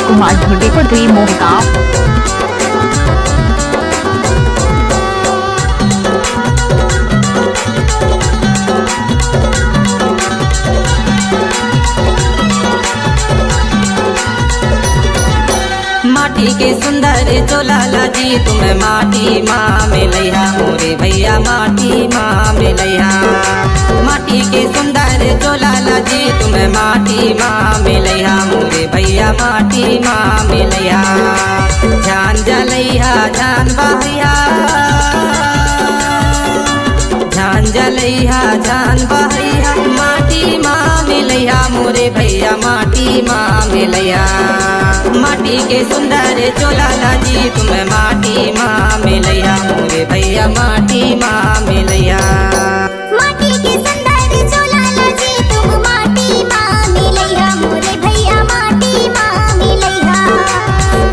कुमार ढोडे को दी मोहगांव। माटी के सुंदर चोलाला जी तुम्हें माटी माँ मिलैया मोरे भैया माटी माँ मिलैया। माटी के सुंदर चोलाला जी तुम्हें माटी माँ मिलैया मोरे भैया माटी माँ मिलैया। जान जलैया जान बहैया जान जलैया जान बहैया माटी माँ मिलैया मोरे भैया माटी माँ मिलैया। माटी के सुंदर चोलाला जी तुम्हें माटी माँ मिलैया मोरे भैया माटी माँ मिलैया। माटी के सुंदर चोलाला जी तुम माटी माँ मिलैया मोरे भैया माटी माँ मिलैया।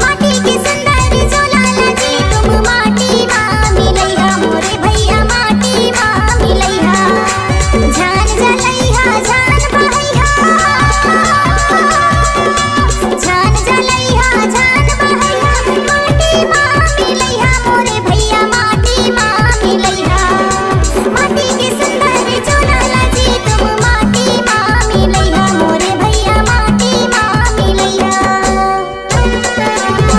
माटी के सुंदर चोलाला जी तुम माटी माँ मिलैया मोरे भैया माटी माँ मिलैया। जान जलैया जान बहैया जान जलैया जान बहैया माटी माँ मिलैया मोरे भैया माटी माँ मिलैया। माटी के सुंदर चोलाला जी तुम माटी माँ मिलैया मोरे भैया माटी माँ मिलैया।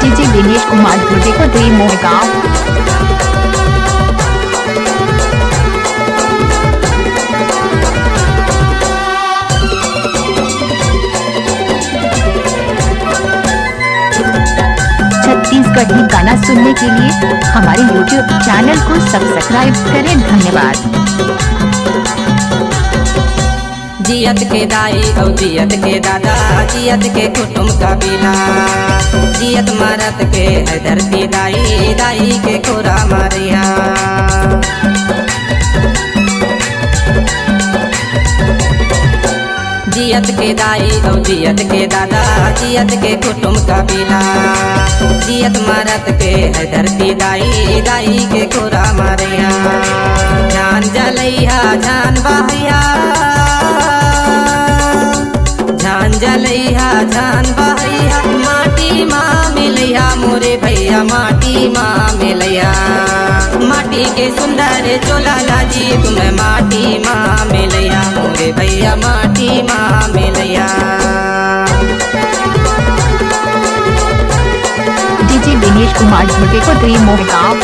डीजे दिनेश कुमार ढोडे को दी मोहगांव। छत्तीसगढ़ी गाना सुनने के लिए हमारे YouTube चैनल को सब्सक्राइब करें। धन्यवाद। जियत के दाई और जियत के दादा जियत के कुटुम कबीला जियत मरत के है धरती दाई दाई के खोरा मारिया। जियत के दाई और जियत के दादा जियत के कुटुम कबीला जियत मरत के है धरती दाई दाई के खोरा मारिया। जान जलैया जान बहैया जान जलैया जान बहैया माटी माँ मिलैया मोरे भैया माटी माँ मिलैया। माटी के सुंदर चोलाला जी तुम्हें माटी माँ मिलैया मोरे भैया माटी माँ मिलैया। डीजे दिनेश कुमार ढोडे को दी मोहगांव।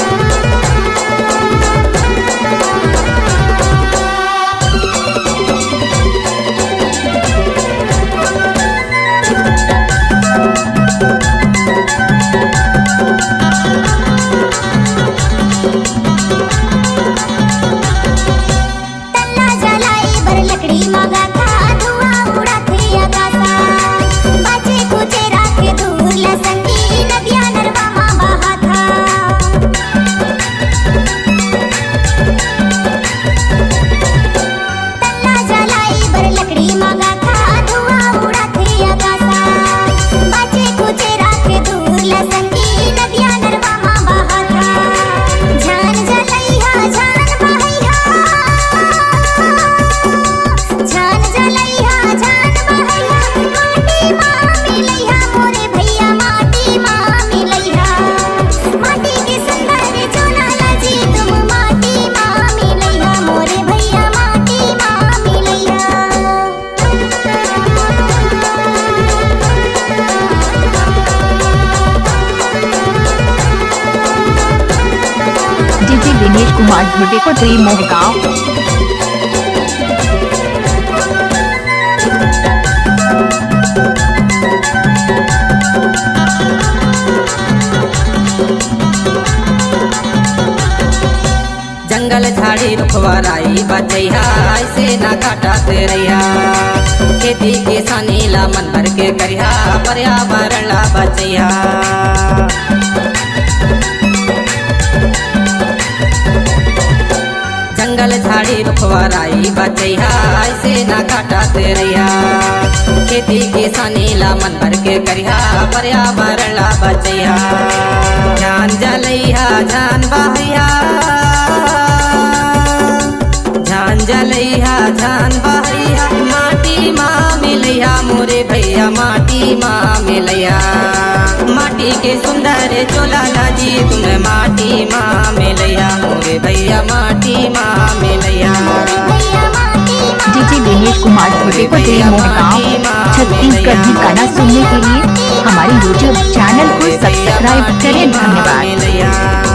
तन्ना जलाई बर लकड़ी मांगा था धुआं उड़ाते आकाशा। बाजे कुचे राखे दूर लसंगी नदिया नरवा माँ बहा था। तन्ना जलाई बर लकड़ी मांगा था धुआं उड़ाते आकाशा। बाजे कुचे राखे दूर लसंगी नदिया नरवा माँ बहा था। जान जलैया जान बहैया जान जलैया जान बहैया माटी माँ मिलैया मोरे भैया माटी माँ मिलैया। माटी के सुंदर चोलाला जी तुम माटी माँ मिलैया मोरे भैया माटी माँ मिलैया। डीजे दिनेश कुमार ढोडे को दी मोहगांव। जंगल झाड़ी रुखवाराई बचैया ऐसे ना काटते रहिया। खेती किसानी ला मन भर के करिया पर्यावरण ला बचैया। जंगल झाड़ी रुखवाराई बचैया ऐसे ना काटते रहिया। खेती किसानी ला मन भर के करिया पर्यावरण ला बचैया। जान जलैया जान बहैया जान जलैया जान बहैया माटी माँ मिलैया मोरे भैया माटी माँ मिलैया। माटी के सुंदर चोला जी तुम्हें माटी माँ मिलैया मोरे भैया माटी माँ मिलैया। भैया माटी माँ डीजे दिनेश कुमार छोटे पटे मोहगांव छत्तीसगढ़ में गाना सुनने के लिए हमारे YouTube चैनल को सब्सक्राइब करें। धन्यवाद। मिलैया।